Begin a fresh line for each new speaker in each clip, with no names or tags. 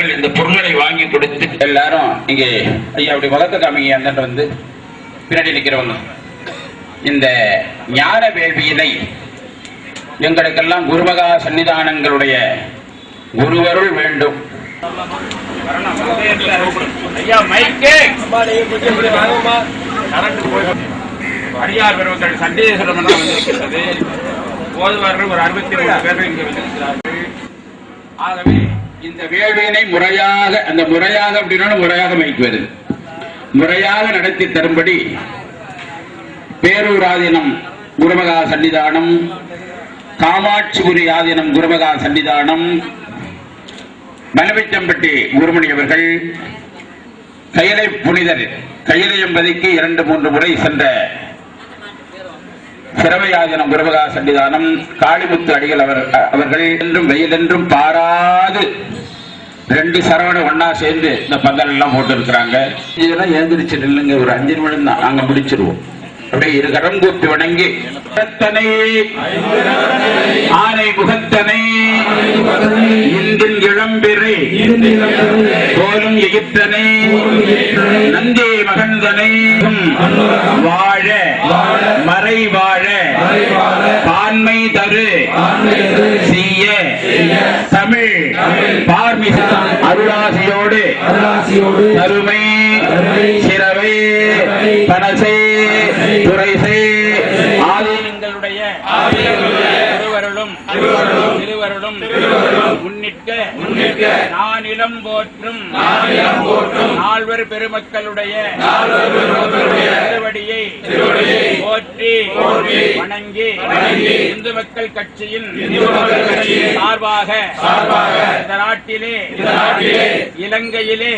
அவர்கள் இந்த பொருள்களை வாங்கி கொடுத்து எல்லாரும் இங்கே ஐயா அப்படி முகத்தை காமிங்க அந்த வந்து பின்னாடி நிற்கிறவங்க இந்த ஞான வேள்வியினை எங்களுக்கெல்லாம் குருமகா சன்னிதானங்களுடைய குருவருள் வேண்டும். அடியார் பெருமக்கள் சண்டேஸ்வரம் வந்திருக்கிறது. போதுவார்கள் ஒரு 63 பேர்கள் இங்கே வந்திருக்கிறார்கள். ஆகவே இந்த வேள்வியினை முறையாக அந்த முறையாக அப்படின்னா முறையாக மைக்குவது முறையாக நடத்தி தரும்படி பேரூர் ஆதீனம் குருமகா சன்னிதானம், காமாட்சிபுரி ஆதீனம் குருமகா சன்னிதானம், மலவிச்சம்பட்டி குருமணி அவர்கள், கையிலை புனிதர் கையிலையம்பதிக்கு 2-3 முறை சென்ற சிறவையாதனம் குருமகா சன்னிதானம், காளிமுத்து அடிகள் அவர்கள் என்றும் வெயில் என்றும் பாராது 2 சரவண ஒன்னா சேர்ந்து இந்த பந்தல் எல்லாம் போட்டு இருக்கிறாங்க. இதெல்லாம் ஏந்திரிச்சு நில்லுங்க, ஒரு 5 நிமிடம் தான் நாங்க முடிச்சிருவோம். அப்படியே 2 கரம் கூப்பி வணங்கி ஆனை முகத்தனை இந்தின் இளம்பிறை கோலும் எகிப்தனை நந்தே மகந்தனை வாழ மறை வாழ பான்மை தரு செய்ய தமிழ் பார்மிச அருளாசியோடு தருமை சிறவை பனசை துரைசை ஆதீனங்களுடைய திருவருளும் முன்னிற்க நானிலம் போற்றும் நால்வர் பெருமக்களுடைய திருவடியை போற்றி வணங்கி இந்து மக்கள் கட்சியின் சார்பாக இந்த நாட்டிலே இலங்கையிலே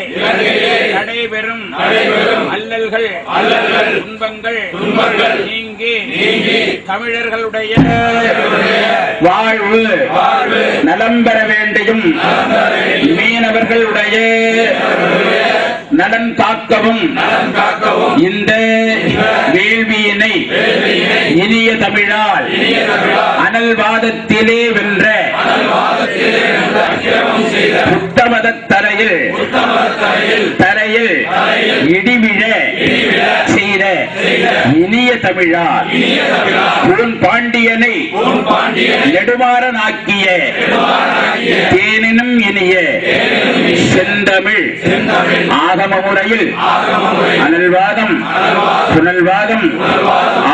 நடைபெறும் அல்லல்கள் துன்பங்கள் நீங்கி தமிழர்களுடைய வாழ்வு நலம் பெற வேண்டியும் மீனவர்களுடைய நலன் காக்கவும் இந்த வேள்வியினை இனிய தமிழால் அனல்வாதத்திலே வென்ற புத்தமத தரையில் இடிவிழ செய்த இனிய தமிழால் உன் பாண்டியனை நெடுமாறனாக்கிய தேனினும் இனிய செந்தமிழ் ஆகம முறையில் அனல்வாதம் புனல்வாதம்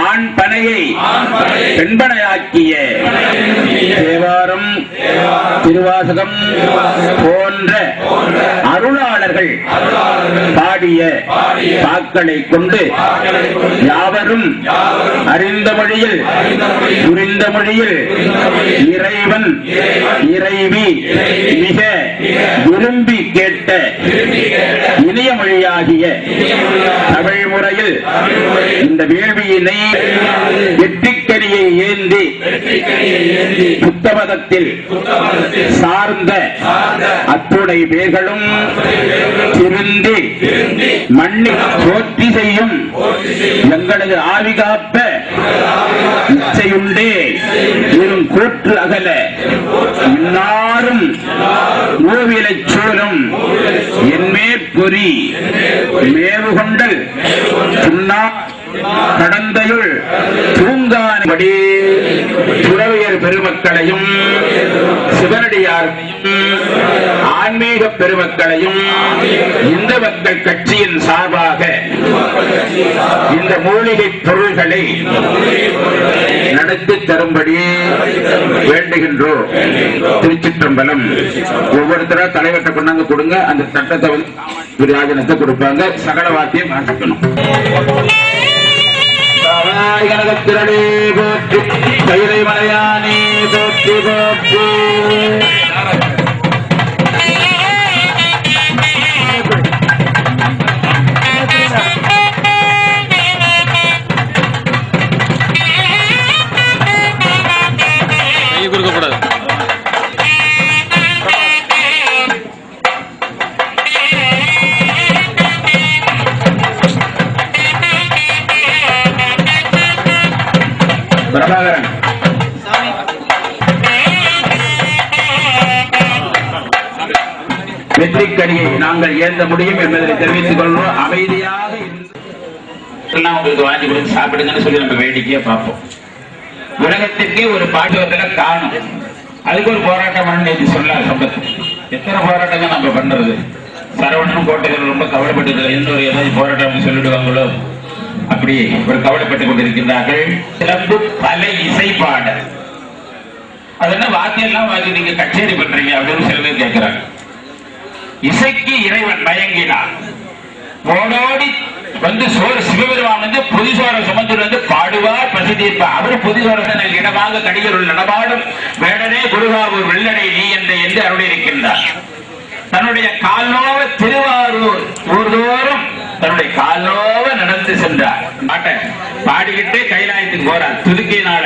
ஆண் பனையை பெண்பனையாக்கிய தேவாரம் திருவாசகம் போன்ற அருளாளர்கள் பாடிய பாக்களை கொண்டு யாவரும் அறிந்த மொழியில் புரிந்த மொழியில் இறைவன் இறைவி மிக விரும்பி கேட்ட இனிய மொழியாகிய தமிழ் முறையில் இந்த வேள்வியினை வெற்றிக்கனியை ஏந்தி புத்தமதத்தில் சார்ந்த அத்துணை பேர்களும் திருந்தி மண்ணி போற்றி செய்யும் எங்களது ஆவிகாப்ப இச்சையுண்டே இரும் கூற்று அகல இன்னாரும் மூவிலை சூழும் என்மே பொறி மேவு கொண்டல் சுண்ணா கடந்தையுள் தூங்கானபடி துறவியர் பெருமக்களையும் சிவனடியார்களையும் ஆன்மீக பெருமக்களையும் இந்து மக்கள் கட்சியின் சார்பாக இந்த மூலிகை பொருள்களை நடத்தி தரும்படி வேண்டுகின்றோம். திருச்சிற்றம்பலம். ஒவ்வொருத்தரா தலைவர்கிட்ட கொண்டாந்து கொடுங்க. அந்த சட்டத்தை வந்து ராஜனத்தை கொடுப்பாங்க. சகல வார்த்தையும் வாசிக்கணும். கனகத்திரளே போற்றி கைலை மலையானே போற்றி போற்றி. கொடுக்கக்கூடாது. பிரபாகரன் சாமி நெருக்கடியை நாங்கள் ஏந்த முடியும் என்பதை தெரிவித்துக் கொள்வோம். அமைதியாக உங்களுக்கு வாங்கி கொடுத்து சாப்பிடுங்கன்னு சொல்லி நம்ம வேடிக்கையா பார்ப்போம். உலகத்திற்கே ஒரு பாட்டுவத்துல காணும், அதுக்கு ஒரு போராட்டம் நேற்று சொல்ல சம்பத்து. எத்தனை போராட்டங்கள் நம்ம பண்றது? சரவணனும் கோட்டைகள் ரொம்ப கவலைப்பட்டு இன்னொரு ஏதாவது போராட்டம் சொல்லிடுவாங்களோ அப்படி ஒரு கவலைப்பட்டுக் கொண்டிருக்கின்றார்கள். சிலம்பு கலை இசை பாடல், அது என்ன வாத்தியம் எல்லாம் வாங்கி நீங்க கச்சேரி பண்றீங்க அப்படின்னு சில பேர் கேட்கிறாங்க. இசைக்கு இறைவன் மயங்கினார். ஓடோடி வந்து சிவபெருமான் வந்து புதிசோரை சுமந்து வந்து பாடுவார், பசி தீர்ப்பார். அவர் புதிசோரன் இடமாக கடிகளுள் நடமாடும் வேடனே குருகாவூர் வெள்ளடை நீ என்று அருளியிருக்கின்றார். தன்னுடைய கால்நோவ திருவாரூர் ஊர்தோறும் தன்னுடைய கால்நோவ நடந்து சென்றார். பாடிக்கிட்டு கைலாயத்துக்கு போறார். துதுக்கினால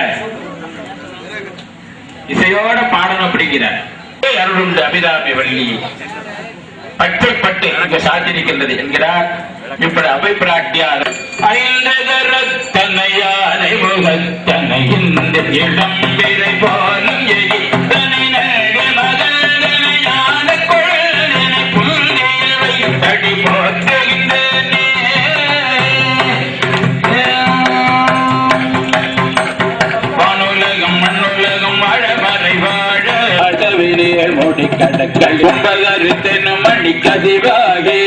இசையோட பாடணும் அப்படிங்கிறார். அருளுண்டு அபிராமி வள்ளி பட்டு அங்கு சாத்திருக்கின்றது என்கிறார். இப்படி அவை பிராட்டியார் தன்னையானை முகத்தனை இந்த இளம் விரை போலும் எகித்தனை மகன் புள்ளியவை தடி போற்றுகின்றனே வானுலகம் மண்ணுலகம் வாழ மறை வாழ மூடி கடற்கள் உம்பகருத்தன மணி கதிவாகே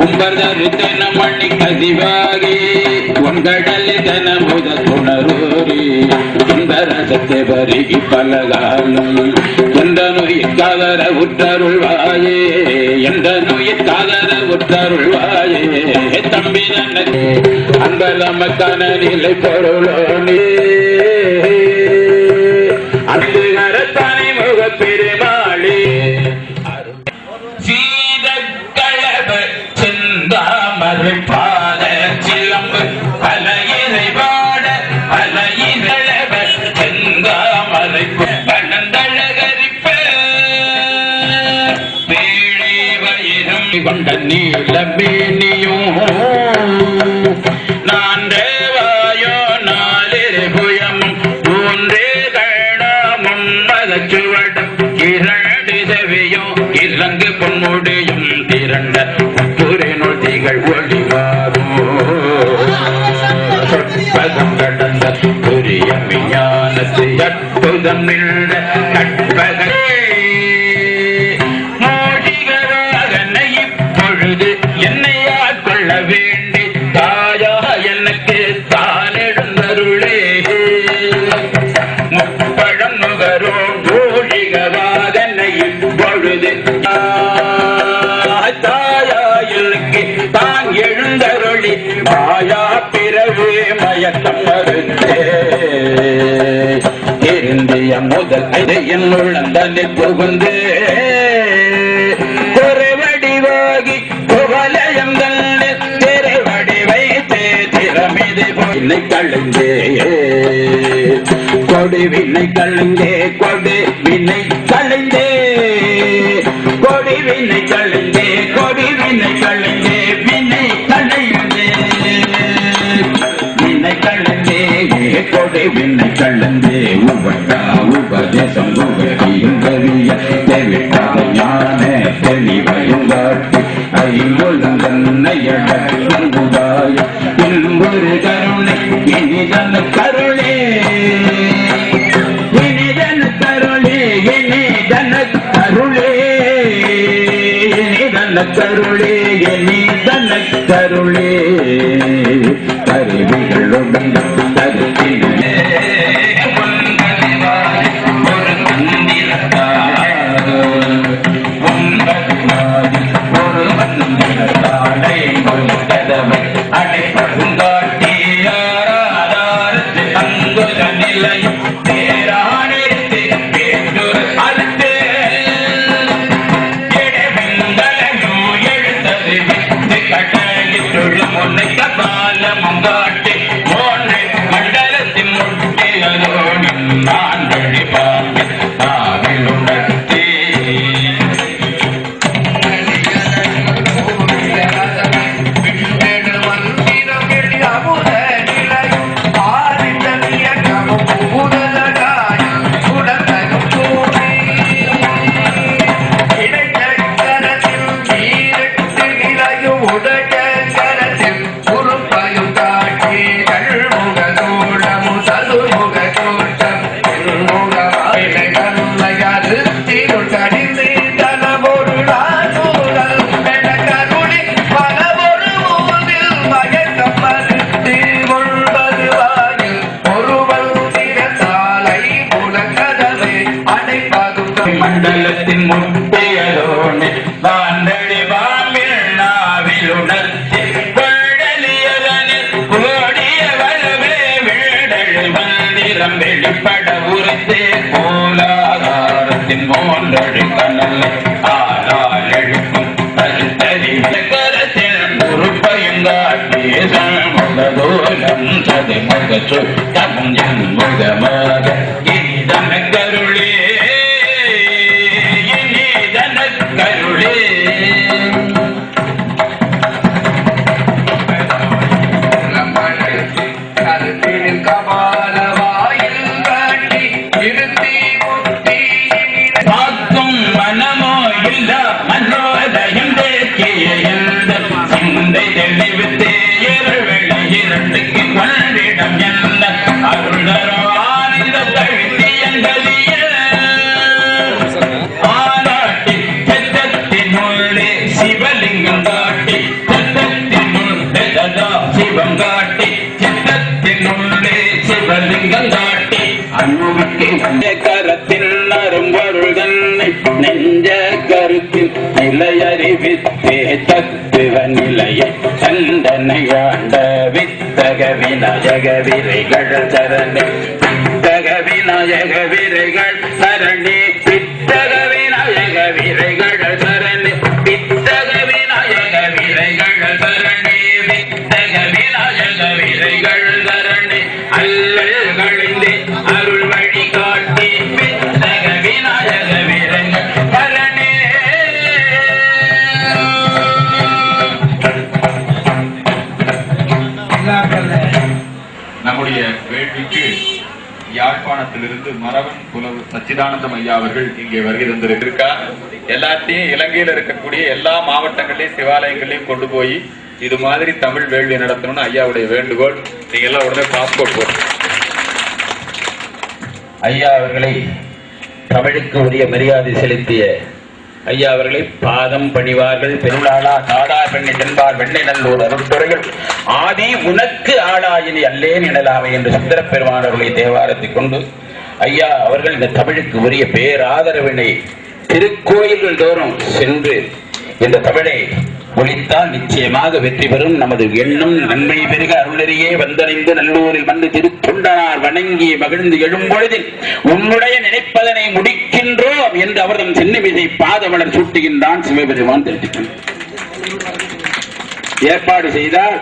உம்பகருத்தன மணி கதிவாகே உங்கடல் தன முத துணரூரி இந்த ரசத்தை வருகி பலகாலம் எந்த நோய்க்காதர உற்றருள்வாயே எந்த நோய்க்காதர உற்றருள்வாயே தம்பி நன்னே அன்பலமக்கான நிலை பொருளோனே அந்த கரத்தானே முக பெருமாளே சீத கலப செந்தாமரை பாத சிலம்பு பல இறைவாட பல இதழப செந்தாமரை பணந்தழகரிப்ப பேழை வயிறும் கொண்ட நீல மேனியும் நான் தேவாயோ நாலிரு புயமும் மூன்றே சுவடும் இரண்டு செவியும் இறங்கு பொன்முடியும் திரண்ட புரிநூல் திகழ் ஒளிவாரும் சொற்பதம் கடந்த புரிய விஞ்ஞானத்தை அற்புதம் நின்ற கற்பகே மோடிகராகனை இப்பொழுது என்னையா கொள்ள வேண்டி தாயா எனக்கு தான் எழுந்தருளே முப்பழம் நுகரும் ஊழிகவாதனை பொழுது தாயாயிலுக்கு தான் எழுந்தருளி மாயா பிறவே மயக்கம் மறுத்தே திருந்திய முதல் என்னுள்ளந்தனில் புகுந்து குறைவடிவாகி குவலயங்கள் திரைவடி வைத்தே திறமிது போய் கழுந்தே கொடி வினை கழுந்தே கொடி வினை கழுந்தே கொடி வினை கழுந்தே கொடி வினை கழுந்தே வினை கழுந்தே வினை கழுந்தே கொடி வினை கழுந்தே உபட்டா உபதேசம் உபரியும் கவிய தெவிட்டாத ஞான தெளிவையும் காட்டி ஐம்புலங்கன்னையடங்குதாய இன்னொரு கருணை இனிதன் கருளே இனிதன் கருளே இனிதன் கருளே இனிதன் கருளே இனிதன் கருளே கருவிகளுடன் கருத்திலே ஒரு மந்திரத்தாய் ஒரு மந்திரத்தாடை ஒரு கதவை அடைப்பதுங்காட்டி ஆராதாரத்து அங்குத நிலையும் தேரானெடுத்து பேசுரு அறுத்து இடவெங்கலையும் எழுத்தது வித்து கட்டளித்துழு முன்னை கபாலமும் காட்டி மோனை மண்டலத்தின் கோலம் சதுமுக சுத்தம் என் முகமாக இனிதன கருளே இனிதன கருளே கரத்தில் அரும்பொருள் தன்னை நெஞ்ச கருத்தில் நிலையறிவித்தே தத்துவ நிலையை சந்தனையாண்ட வித்தக விநாயக விரைகள் சரணே வித்தக விநாயக விரைகள் சரணே வித்தக விநாயக விரைகள் சரணே வித்தக விநாயக விரைகள் சரணே வித்தக விநாயக விரைகள் சரணே அல்லல் கழிந்தே அருள் வழி காட்டி வித்தக விநாயக விரைகள் சரணே.
நம்முடைய வேள்விக்கு யாழ்ப்பாணத்திலிருந்து மரவன் புலவு சச்சிதானந்தம் ஐயா அவர்கள் இங்கே வருகை தந்திருக்கார். எல்லாத்தையும் இலங்கையில இருக்கக்கூடிய எல்லா மாவட்டங்களையும் சிவாலயங்களையும் கொண்டு போய் இது மாதிரி தமிழ் வேள்வி நடத்தணும்னு ஐயாவுடைய வேண்டுகோள். நீங்க எல்லாம் உடனே பாஸ்போர்ட் போட்டு
ஐயா அவர்களை தமிழுக்கு உரிய மரியாதை செலுத்திய ஐயா அவர்களை பாதம் பணிவார்கள். பெருளாளா காடா பெண்ணை தென்பார் வெண்ணை நல்லூர் அருட்துறைகள் ஆதி உனக்கு ஆளாயினி அல்லேன் எனலாமை என்று சுந்தரப் பெருமான் அவர்களை தேவாரத்தை கொண்டு ஐயா அவர்கள் இந்த தமிழுக்கு உரிய பேராதரவினை திருக்கோயில்கள் தோறும் சென்று இந்த தமிழை ஒழித்தால் நிச்சயமாக வெற்றி பெறும். நமது எண்ணம் நன்மை பெருக அருளறியே வந்தடைந்து நல்லூரில் வந்து திருத்தொண்டனார் வணங்கி மகிழ்ந்து எழும்பொழுதில் உன்னுடைய நினைப்பதனை முடிக்கின்றோம் என்று அவர்தம் சென்னிமிசை பாதமலர் சூட்டுகின்றான் சிவபெருமான் தெரிவிக்கின்றான். ஏற்பாடு செய்தால்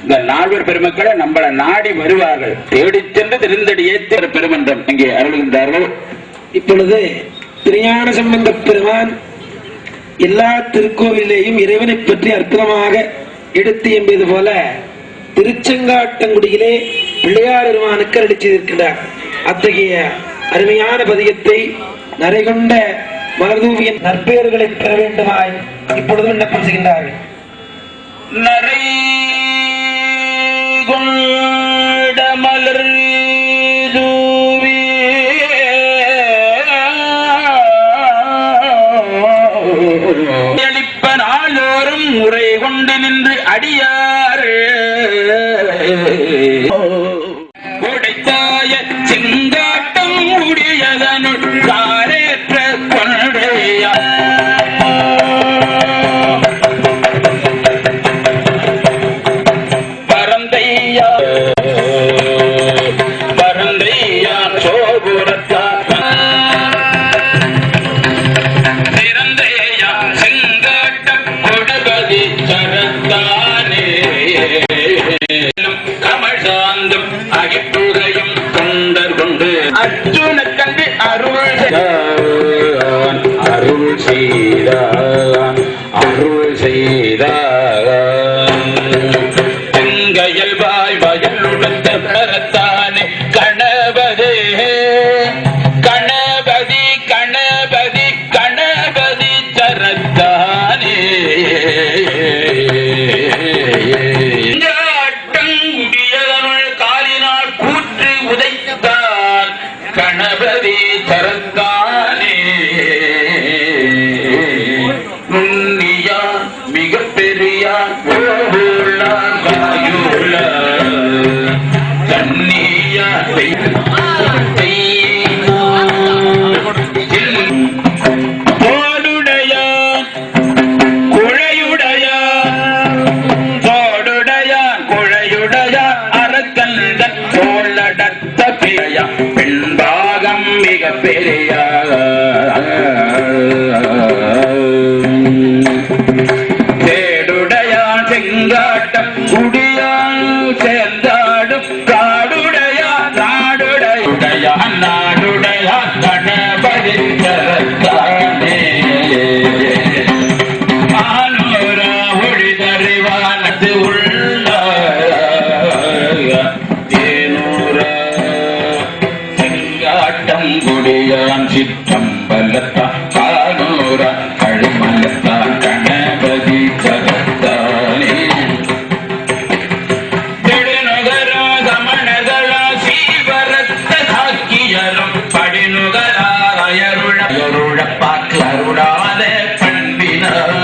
இந்த நால்வர் பெருமக்களை நம்மள நாடி வருவார்கள். தேடிச் சென்று திருந்தடியே பெருமன்றம் இங்கே அருள்கின்றார்கள்.
இப்பொழுது திருஞான சம்பந்த பெருமான் எல்லா திருக்கோவிலேயும் இறைவனை பற்றி அற்புதமாக எடுத்து என்பது போல திருச்செங்காட்டங்குடியிலே பிள்ளையார் பெருமானுக்கு அருளி செய்திருக்கிறார். அத்தகைய அருமையான பதிகத்தை நரைகொண்ட மலர்தூவியின் நற்பெயர்களை பெற வேண்டுமாய் இப்பொழுது விண்ணப்பம் செய்கின்றார்கள்.
நரை கொண்ட மலர் அளிப்ப நாளோறும் முறை கொண்டு நின்று அடியார் உடைத்தாய செங்காட்டம் உடையதனுள் காரேற்ற கொண்டையா பரந்தையா பரந்தையா சோபுரத்தா கமழ்சாந்தும் அகிப்புகையும் தொண்டர் கொண்டு அர்ஜுன கண்டு அருள் அருள் செய்தான் அருள் செய்தான் செங்கையல் வாய் வயலுடுத்த பரத்தானே கணபதே கணபதி கணபதி கணபதி சரத்தானே காலினால் கூற்று உதைத்தான் கணபதி சரத்தானே நுண்ணியா மிக பெரியா கண்ணியா தோடுடையா குழையுடையா தோடுடையா குழையுடையா அரக்கந்தன் தோளடத்த பெரியா பெண்பாகம் மிக பெரியா தேடுடையா செங்காட்டம் குடியான் மலத்தான் கணபதி சரத்தானே பெருநகரோ சமணகளோ சீவரத்த சாக்கியரும் படிநுகரார் அயருழ பாட்டு அருளாத பண்பினார்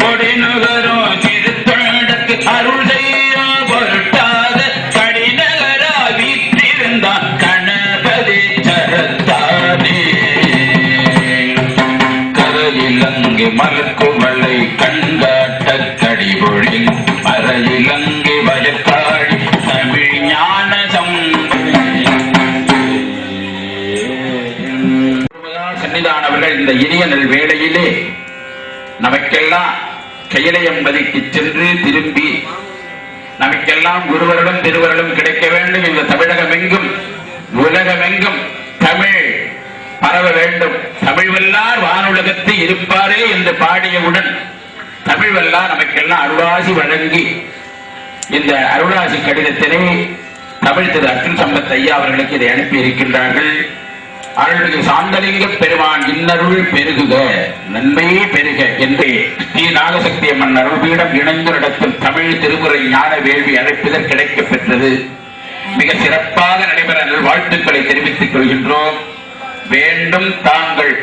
பொடிநுகரோ திருத்தொண்டத்து அருள் செய்ய பொருட்டாத கடிநகரா வீற்றிருந்தான் கணபதி சரத்தானே கரையிலங்கு மலக்குவளை கண்காட்ட கடிபொழில் மறையிலங்கு வயற்காடி தமிழ் ஞான சன்னிதானவர்கள் இந்த இனிய நல் வேளையிலே நமக்கெல்லாம் கையிலையம்பதிக்கு சென்று திரும்பி நமக்கெல்லாம் குருவர்களும் திருவர்களும் கிடைக்க வேண்டும். இந்த தமிழகமெங்கும் உலகமெங்கும் தமிழ் பரவ வேண்டும். தமிழ் வல்லார் வானுலகத்தில் இருப்பாரே என்று பாடியவுடன் தமிழ் வல்லார் நமக்கெல்லாம் அருளாசி வழங்கி இந்த அருளாசி கடிதத்தினை தமிழ் திரு அர்ஜுன் சம்பத் ஐயா அவர்களுக்கு இதை அனுப்பி இருக்கின்றார்கள். அருள்மிகு சாந்தலிங்க பெருமான் இன்னருள் பெருகுக நன்மையே பெருக என்று ஸ்ரீ நாகசக்தி அம்மன் அருள்பீடம் இணைந்து நடத்தும் தமிழ் திருமுறை ஞான வேள்வி அழைப்புதல் கிடைக்கப் பெற்றது. மிக சிறப்பாக நடைபெற வாழ்த்துக்களை தெரிவித்துக் கொள்கின்றோம். வேண்டும் தாங்கள்